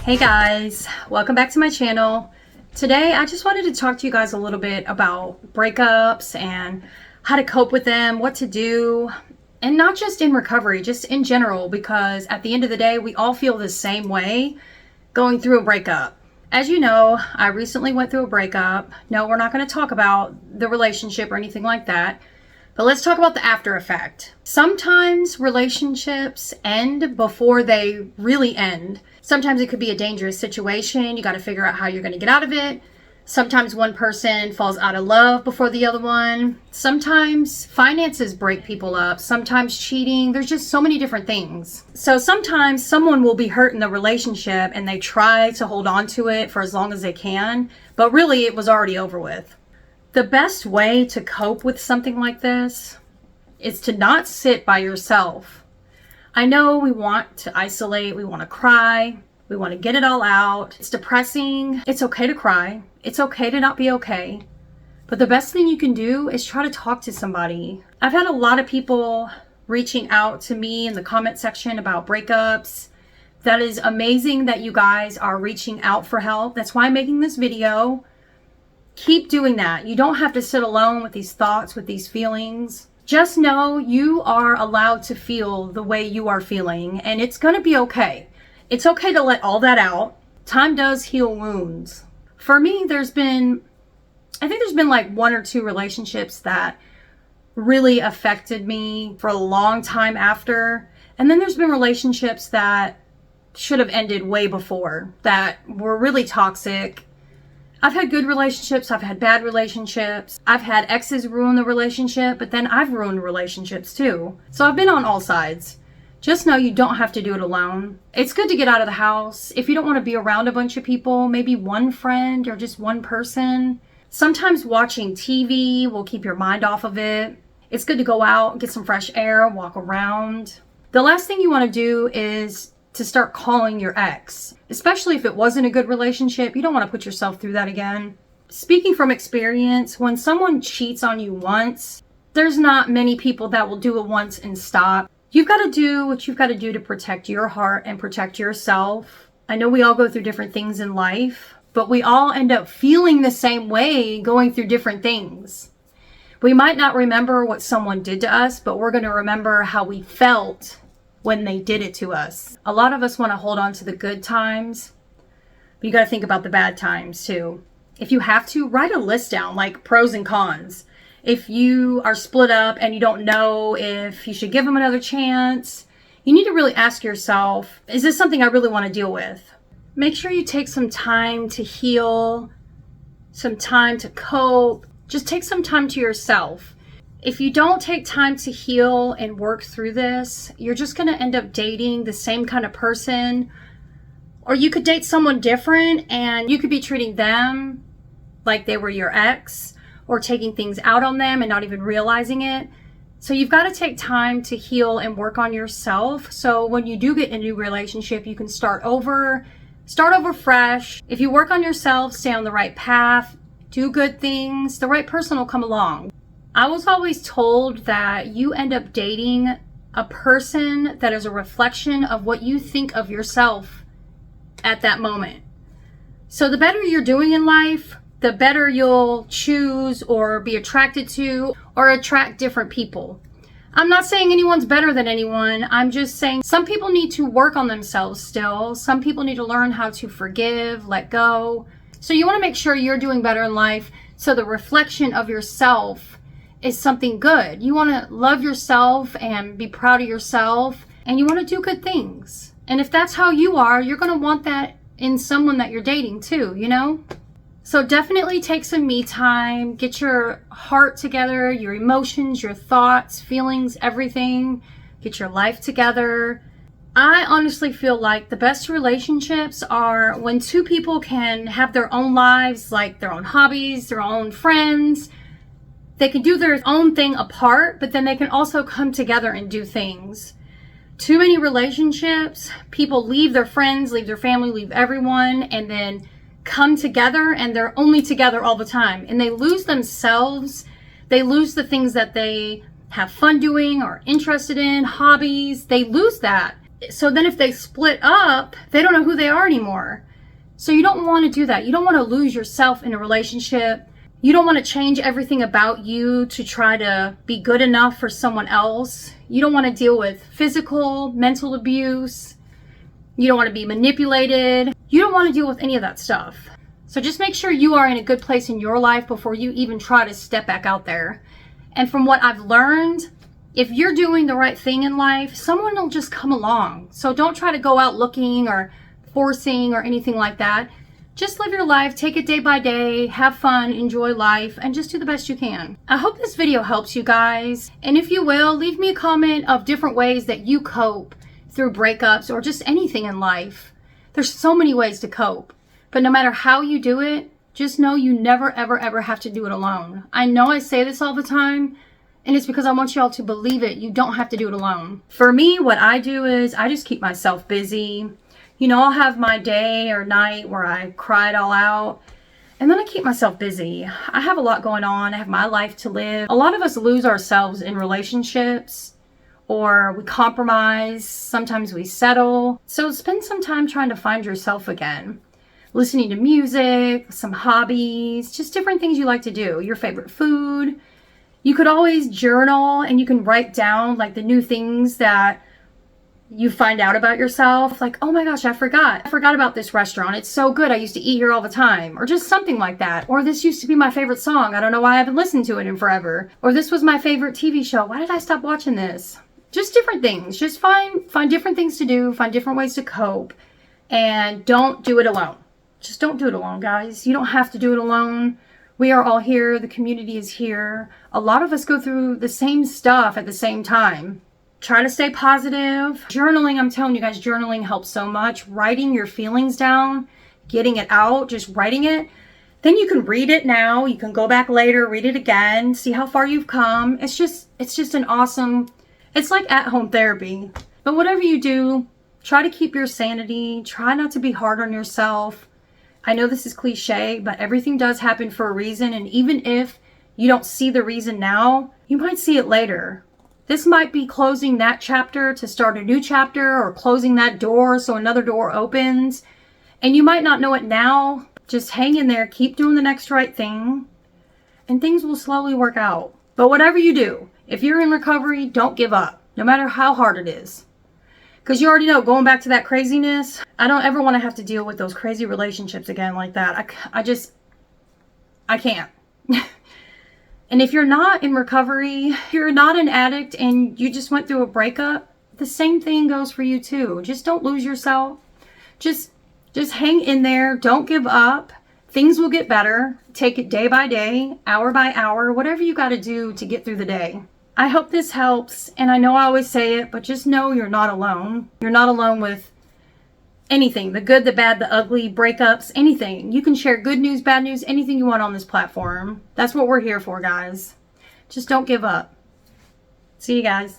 Hey guys, welcome back to my channel. Today I just wanted to talk to you guys a little bit about breakups and how to cope with them, what to do, and not just in recovery, just in general, because at the end of the day we all feel the same way going through a breakup. As you know, I recently went through a breakup. No, we're not going to talk about the relationship or anything like that. But let's talk about the after effect. Sometimes relationships end before they really end. Sometimes it could be a dangerous situation. You got to figure out how you're going to get out of it. Sometimes one person falls out of love before the other one. Sometimes finances break people up. Sometimes cheating. There's just so many different things. So sometimes someone will be hurt in the relationship and they try to hold on to it for as long as they can. But really it was already over with. The best way to cope with something like this is to not sit by yourself. I know we want to isolate, we want to cry, we want to get it all out. It's depressing. It's okay to cry. It's okay to not be okay. But the best thing you can do is try to talk to somebody. I've had a lot of people reaching out to me in the comment section about breakups. That is amazing that you guys are reaching out for help. That's why I'm making this video. Keep doing that. You don't have to sit alone with these thoughts, with these feelings. Just know you are allowed to feel the way you are feeling, and it's going to be okay. It's okay to let all that out. Time does heal wounds. For me, I think there's been like one or two relationships that really affected me for a long time after. And then there's been relationships that should have ended way before, that were really toxic. I've had good relationships, I've had bad relationships, I've had exes ruin the relationship, but then I've ruined relationships too. So I've been on all sides. Just know you don't have to do it alone. It's good to get out of the house. If you don't want to be around a bunch of people, maybe one friend or just one person. Sometimes watching TV will keep your mind off of it. It's good to go out, get some fresh air, walk around. The last thing you want to do is to start calling your ex, especially if it wasn't a good relationship. You don't want to put yourself through that again. Speaking from experience, when someone cheats on you once, there's not many people that will do it once and stop. You've got to do what you've got to do to protect your heart and protect yourself. I know we all go through different things in life, but we all end up feeling the same way going through different things. We might not remember what someone did to us, but we're going to remember how we felt when they did it to us. A lot of us want to hold on to the good times, but you got to think about the bad times too. If you have to, write a list down, like pros and cons. If you are split up and you don't know if you should give them another chance, you need to really ask yourself, is this something I really want to deal with? Make sure you take some time to heal, some time to cope. Just take some time to yourself. If you don't take time to heal and work through this, you're just going to end up dating the same kind of person. Or you could date someone different and you could be treating them like they were your ex, or taking things out on them and not even realizing it. So you've got to take time to heal and work on yourself. So when you do get in a new relationship, you can start over fresh. If you work on yourself, stay on the right path, do good things, the right person will come along. I was always told that you end up dating a person that is a reflection of what you think of yourself at that moment. So the better you're doing in life, the better you'll choose or be attracted to or attract different people. I'm not saying anyone's better than anyone. I'm just saying some people need to work on themselves still. Some people need to learn how to forgive, let go. So you want to make sure you're doing better in life, so the reflection of yourself is something good. You want to love yourself and be proud of yourself, and you want to do good things. And if that's how you are, you're going to want that in someone that you're dating too, you know? So definitely take some me time, get your heart together, your emotions, your thoughts, feelings, everything. Get your life together. I honestly feel like the best relationships are when two people can have their own lives, like their own hobbies, their own friends. They can do their own thing apart, but then they can also come together and do things. Too many relationships, people leave their friends, leave their family, leave everyone, and then come together and they're only together all the time. And they lose themselves. They lose the things that they have fun doing or interested in, hobbies. They lose that. So then if they split up, they don't know who they are anymore. So you don't want to do that. You don't want to lose yourself in a relationship. You don't want to change everything about you to try to be good enough for someone else. You don't want to deal with physical, mental abuse. You don't want to be manipulated. You don't want to deal with any of that stuff. So just make sure you are in a good place in your life before you even try to step back out there. And from what I've learned, if you're doing the right thing in life, someone will just come along. So don't try to go out looking or forcing or anything like that. Just live your life, take it day by day, have fun, enjoy life, and just do the best you can. I hope this video helps you guys. And if you will, leave me a comment of different ways that you cope through breakups or just anything in life. There's so many ways to cope. But no matter how you do it, just know you never, ever, ever have to do it alone. I know I say this all the time, and it's because I want y'all to believe it. You don't have to do it alone. For me, what I do is I just keep myself busy. You know, I'll have my day or night where I cry it all out, and then I keep myself busy. I have a lot going on. I have my life to live. A lot of us lose ourselves in relationships, or we compromise. Sometimes we settle. So spend some time trying to find yourself again. Listening to music, some hobbies, just different things you like to do. Your favorite food. You could always journal, and you can write down like the new things that you find out about yourself. Like, oh my gosh, I forgot about this restaurant. It's so good. I used to eat here all the time. Or just something like that. Or this used to be my favorite song. I don't know why I haven't listened to it in forever. Or this was my favorite TV show. Why did I stop watching this? Just different things. Just find different things to do. Find different ways to cope. And don't do it alone. Just don't do it alone, guys. You don't have to do it alone. We are all here. The community is here. A lot of us go through the same stuff at the same time. Try to stay positive. Journaling, I'm telling you guys, journaling helps so much. Writing your feelings down, getting it out, just writing it. Then you can read it now. You can go back later, read it again, see how far you've come. It's just an awesome, it's like at-home therapy. But whatever you do, try to keep your sanity. Try not to be hard on yourself. I know this is cliche, but everything does happen for a reason. And even if you don't see the reason now, you might see it later. This might be closing that chapter to start a new chapter, or closing that door so another door opens. And you might not know it now. Just hang in there, keep doing the next right thing, and things will slowly work out. But whatever you do, if you're in recovery, don't give up, no matter how hard it is. Because you already know, going back to that craziness, I don't ever want to have to deal with those crazy relationships again like that. I can't. And if you're not in recovery, if you're not an addict and you just went through a breakup, the same thing goes for you too. Just don't lose yourself. Just hang in there. Don't give up. Things will get better. Take it day by day, hour by hour, whatever you got to do to get through the day. I hope this helps, and I know I always say it, but just know you're not alone. You're not alone with anything, the good, the bad, the ugly, breakups, anything. You can share good news, bad news, anything you want on this platform. That's what we're here for, guys. Just don't give up. See you guys.